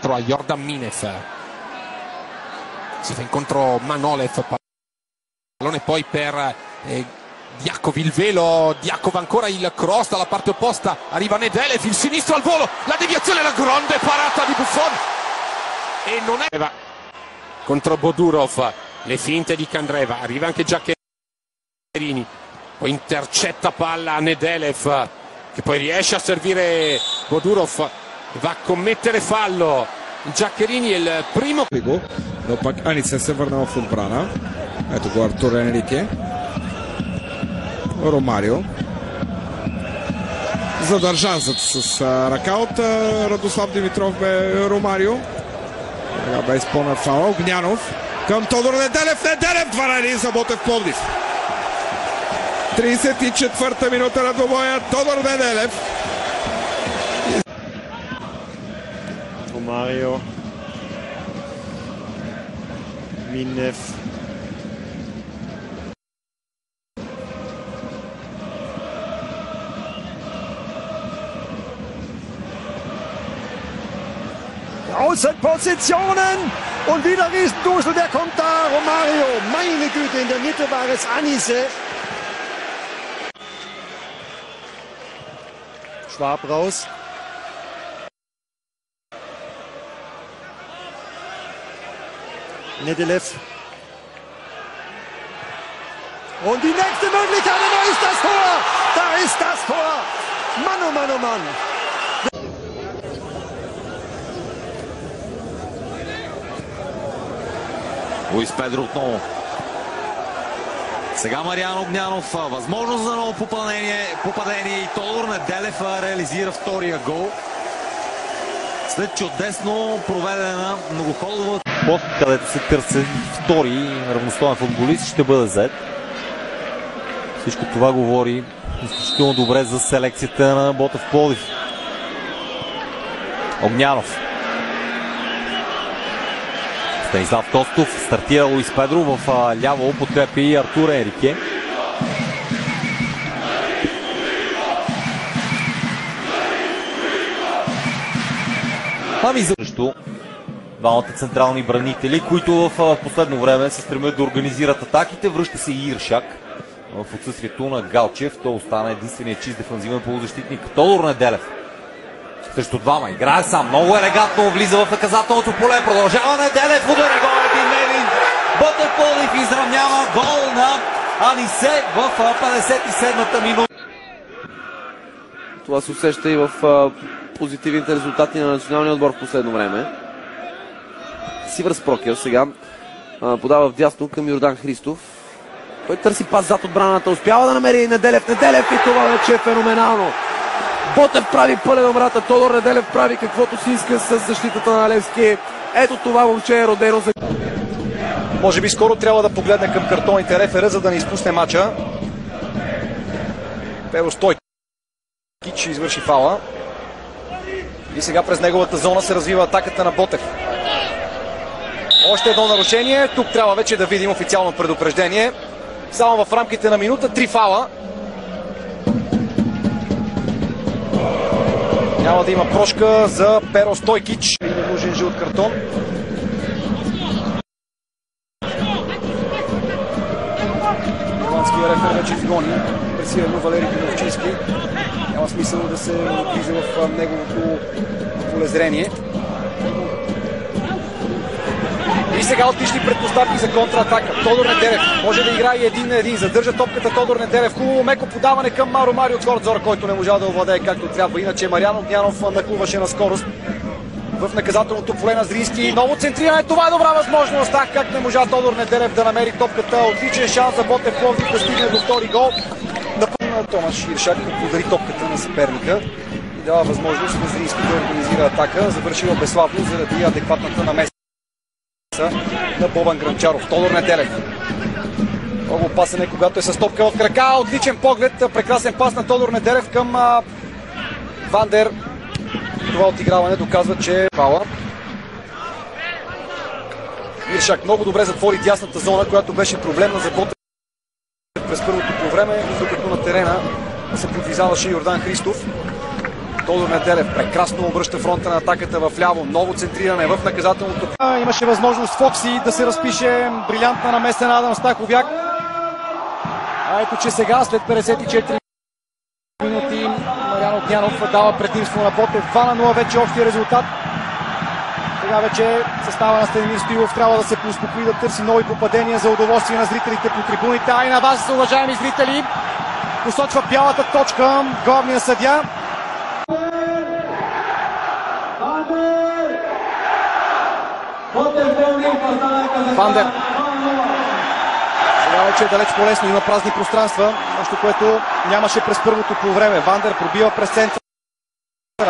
incontro a Jordan Minev, si fa incontro Manolev, pallone poi per Diakov, il velo, Diakov ancora il cross dalla parte opposta, arriva Nedelev, il sinistro al volo, la deviazione, la grande parata di Buffon e non è contro Bodurov, le finte di Candreva, arriva anche Giaccherini, poi intercetta palla a Nedelev che poi riesce a servire Bodurov, va a commettere fallo. Giaccherini è il primo. Но пак Анице се върнал в отбрана. Ето го Артур Енрике. Ромарио. Задържан с ръка от Радослав Димитров бе Ромарио. Сега бе изпълнен фаула. Огнянов към Тодор Неделев. Неделев 2-1 за Ботев Пловдив. 34-та минута на двобоя. Тодор Неделев. Ромарио. Minev. Außenpositionen und wieder Riesendusel, der kommt da, Romario, meine Güte, in der Mitte war es Anise. Schwab raus. Nedelev. Und die nächste Möglichkeit, da ist das Tor! Da ist das Tor! Mann, oh Mann, oh Mann! Луис Педро отново. Сега Мариан Огнянов. Възможност за ново попадение и Тодор Неделев реализира втория гол. След чудесно проведена многоходова пост, където се търси втори равностоен футболист, ще бъде зет. Всичко това говори изключително добре за селекцията на Ботев Пловдив. Огнянов. Станислав Костов, стартира Луис Педро, в ляво подкрепи Артур Енрике. Ами защо двамата централни бранители, които в последно време се стремят да организират атаките, връща се и Иршак. В отсъствието на Галчев, той остана единствения чист дефанзивен полузащитник Тодор Неделев. Срещу двама играе сам, много елегантно влиза в наказателното поле, продължава Неделев, удари гол 1-1. Ботев Пловдив изравнява, гол на Анисе в 57-та минута. Това се усеща и в позитивните резултати на националния отбор в последно време. Сивърс Прокер сега подава вдясно към Йордан Христов. Той търси пас зад отбраната, успява да намери Неделев. Неделев и това вече е феноменално. Ботев прави пълен обрата, Тодор Неделев прави каквото си иска с защитата на Левски. Ето това момче е родено за... Може би скоро трябва да погледне към картоните рефера, за да не изпусне мача. Перо Стойкич извърши фаула. И сега през неговата зона се развива атаката на Ботев. Още едно нарушение. Тук трябва вече да видим официално предупреждение. Само в рамките на минута 3 фаула. Няма да има прошка за Перо Стойкич. И не нужен жълт картон. Ирландския рефер вече изгони пресилено Валери Пиновчийски. Няма смисъл да се влиза в неговото полезрение. И сега отлични предпоставки за контратака. Тодор Неделев може да играе един на един. Задържа топката Тодор Неделев. Хубаво меко подаване към Ромарио от Гордзора, който не можа да овладее както трябва. Иначе Мариан Огнянов нахлуваше на скорост в наказателното поле на Зрийски. Ново центриране. Това е добра възможност. Как не можа Тодор Неделев да намери топката. Отличен шанс за Ботев Пловдив да стигне до втори гол. Напълна Томаш Иршак подари топката на съперника и дава възможност на Зрийски да организира атака. Завършила безславно заради адекватната намеса на Бобан Гранчаров. Тодор Неделев. Много опасен е, когато е с топка в крака. Отличен поглед. Прекрасен пас на Тодор Неделев към Вандер. Това отиграване доказва, че е фаула. Иршак много добре затвори дясната зона, която беше проблемна за Ботев през първото по време, докато на терена се подвизаваше Йордан Христов. Тодор Неделев прекрасно обръща фронта на атаката в ляво, много центриране в наказателното. Имаше възможност Фокси да се разпише, брилянтна намеса на Адам Стаховяк. А ето, че сега след 54 минути Мариан Огнянов дава предимство на Ботев. 2-0 вече общия резултат. Сега вече състава на Станимир Стоилов трябва да се поуспокои, да търси нови попадения за удоволствие на зрителите по трибуните. А и на вас, уважаеми зрители, посочва бялата точка главния съдия. Вандер. Сега вече е далеч по-лесно, има празни пространства, нещо, което нямаше през първото по време. Вандер пробива през центъра.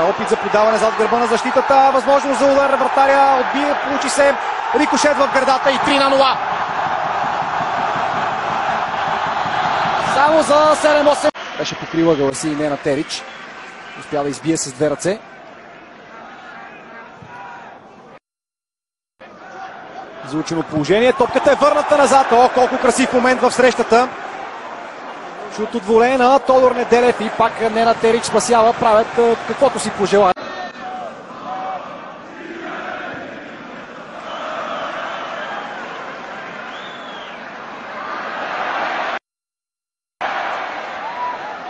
Опит за подаване зад гърба на защитата. Възможност за удар. Вратаря отбие, получи се рикошет в гърдата и 3-0. Само за 7-8. Беше покрила Галаси и Нена Терич. Успя да избие с две ръце. Заучено положение. Топката е върната назад. О, колко красив момент в срещата. Шут от воле на Тодор Неделев и пак Нена Терич спасява. Правят каквото си пожелаят.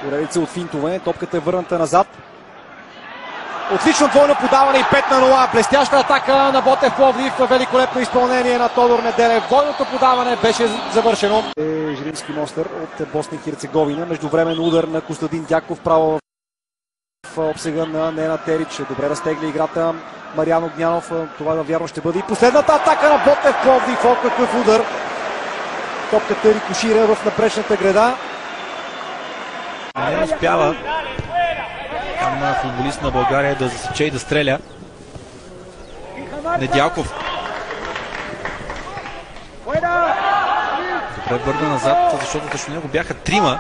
Поредица от финтове. Топката е върната назад. Отлично двойно подаване и 5-0. Блестяща атака на Ботев Пловдив. Великолепно изпълнение на Тодор Неделев. Двойното подаване беше завършено. Жирински Мостър от Босна и Херцеговина. Междувремен удар на Костадин Дяков. Право в обсега на Нена Терич. Добре разтегли играта Мариан Огнянов. Това вярно ще бъде и последната атака на Ботев Пловдив. О, какъв удар. Топката рикошира в напречната града. Не успява там футболист на България да засече и да стреля. Недялков. Добре върна назад, защото точно него бяха трима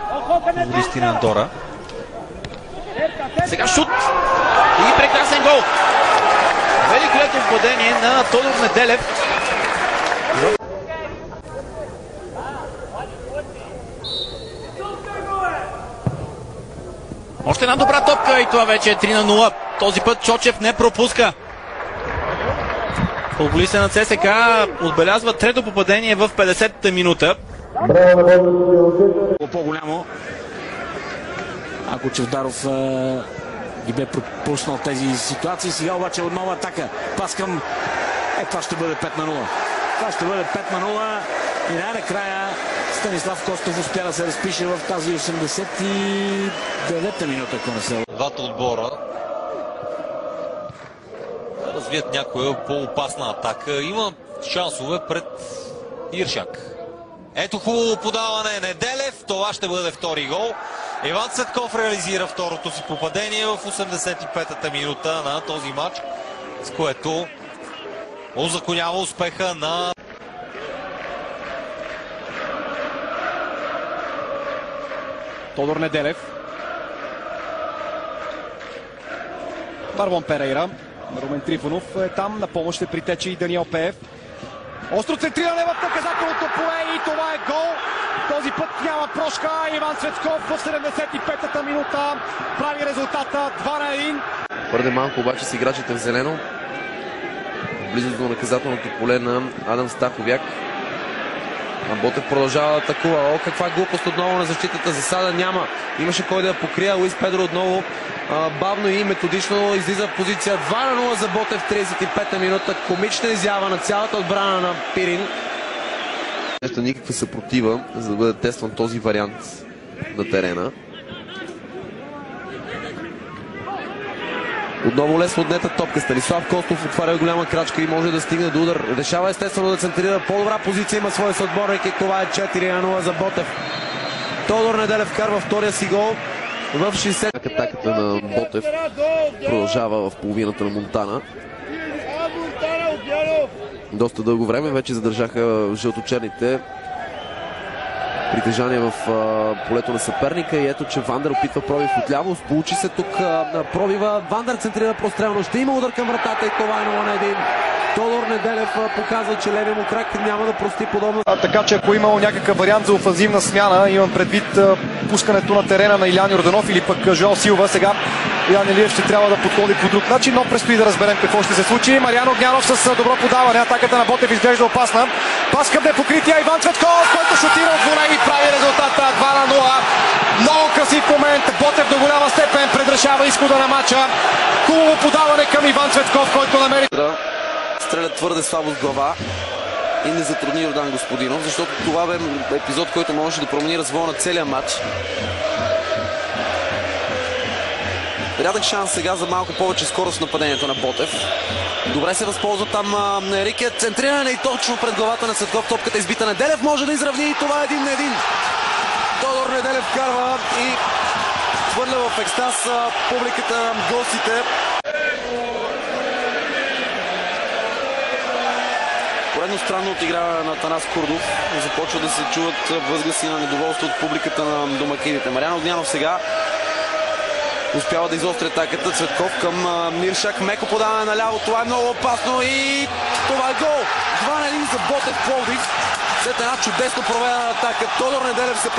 футболисти на Андора. Сега шут и прекрасен гол. Великолепно владение на Тодор Неделев. Още една добра топка и това вече е 3-0. Този път Чочев не пропуска. Футболистът на ЦСК отбелязва трето попадение в 50-та минута. По-голямо. Ако Чевдаров ги бе пропуснал тези ситуации. Сега обаче отново атака. Пас към... това ще бъде 5-0. Това ще бъде 5-0. И най-накрая Станислав Костов успя да се разпише в тази 89-та минута, ако не се... Двата отбора развият някоя по-опасна атака. Има шансове пред Иршак. Ето хубаво подаване Неделев. Това ще бъде втори гол. Иван Цветков реализира второто си попадение в 85-та минута на този матч, с което узаконява успеха на Тодор Неделев. Марвон Перейра. Румен Трифонов е там. На помощ ще притече и Даниел Пеев. Остро центриране в наказателното поле и това е гол. Този път няма прошка. Иван Цветков в 75-та минута прави резултата 2-1. Твърде малко обаче с играчите в зелено. Близо до наказателното поле на Адам Стаховяк. Ботев продължава да атакува. О, каква глупост отново на защитата. Засада няма. Имаше кой да я покрия. Луис Педро отново бавно и методично излиза в позиция 2-0 за Ботев. 35-та минута. Комична изява на цялата отбрана на Пирин. Нещо никаква съпротива, за да бъде тестван този вариант на терена. Отново лесно отнета топка. Станислав Костов отваря голяма крачка и може да стигне до удар. Решава естествено да центрира. По-добра позиция има своя съотборник и това е 4-0 за Ботев. Тодор Неделев вкарва втория си гол в 60. Атаката на Ботев продължава в половината на Монтана. Доста дълго време вече задържаха жълточерните притежание в полето на съперника и ето, че Вандер опитва пробив отляво. Получи се тук пробива. Вандер центрира прострелно. Ще има удар към вратата и това е 0-1. Тодор Неделев показва, че левия му крак няма да прости подобно. Така че ако имало някакъв вариант за офанзивна смяна, имам предвид пускането на терена на Илян Йорданов или пък Жоел Силва, сега Ян Илиев ще трябва да подходи по друг начин, но предстои да разберем какво ще се случи. Мариан Огнянов с добро подаване. Атаката на Ботев изглежда опасна. Пас към непокрития Иван Цветков, който шутира от волей и прави резултата 2-0. Много красив момент. Ботев до голяма степен предрешава изхода на матча. Хубаво подаване към Иван Цветков, който намери. Стреля твърде слабо с глава и не затрудни Йордан Господинов, защото това бе епизод, който може да промени развоя на целия матч. Рядък шанс сега за малко повече скорост в нападението на Ботев. Добре се възползва там Рикет. Центриране и точно пред главата на Цветков. Топката избита. Неделев може да изравни и това е 1-1. Тодор Неделев вкарва и хвърля в екстаз публиката на гостите. Поредно странно отиграване на Атанас Курдов. Започва да се чуват възгласи на недоволство от публиката на домакините. Мариан Огнянов сега успява да изостри атаката. Цветков към Миршак. Меко подаване наляво. Това е много опасно и това е гол. 2-1 за Ботев Пловдив. След една чудесно проведена атака. Тодор Неделев се